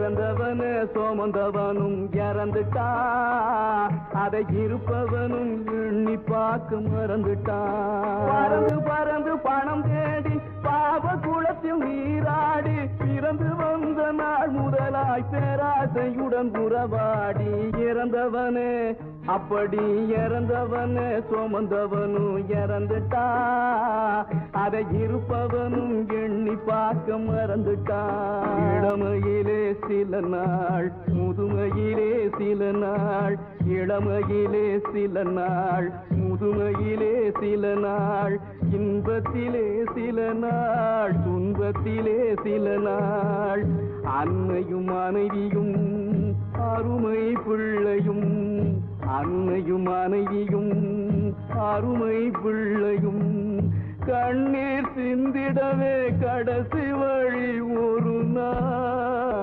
பிறந்தவனு சுமந்தவனும் இறந்துட்டா, அதை இருப்பவனும் எண்ணி பார்க்க மறந்துட்டா. பறந்து பறந்து பணம் தேடி பாவ குளத்தில் நீராடி, பிறந்து வந்த நாள் முதலாய் பேராசையுடன் உறவாடி, இறந்தவனே அப்படி இறந்தவனே சுமந்தவனும் இறந்துட்டா, அதை இருப்பவனும் எண்ணி பார்க்க மறந்துட்டா. இளமையிலே சில நாள், முதுமையிலே சில நாள், இளமையிலே சில நாள், முதுமையிலே சில நாள், இன்பத்திலே சில நாள், துன்பத்திலே சில நாள். அன்னையும் மனைவியும் அருமை பிள்ளையும், அன்னையும் மனைவியும் அருமை பிள்ளையும், கண்ணீர் சிந்திடவே கடைசி வழி ஒரு நாள்.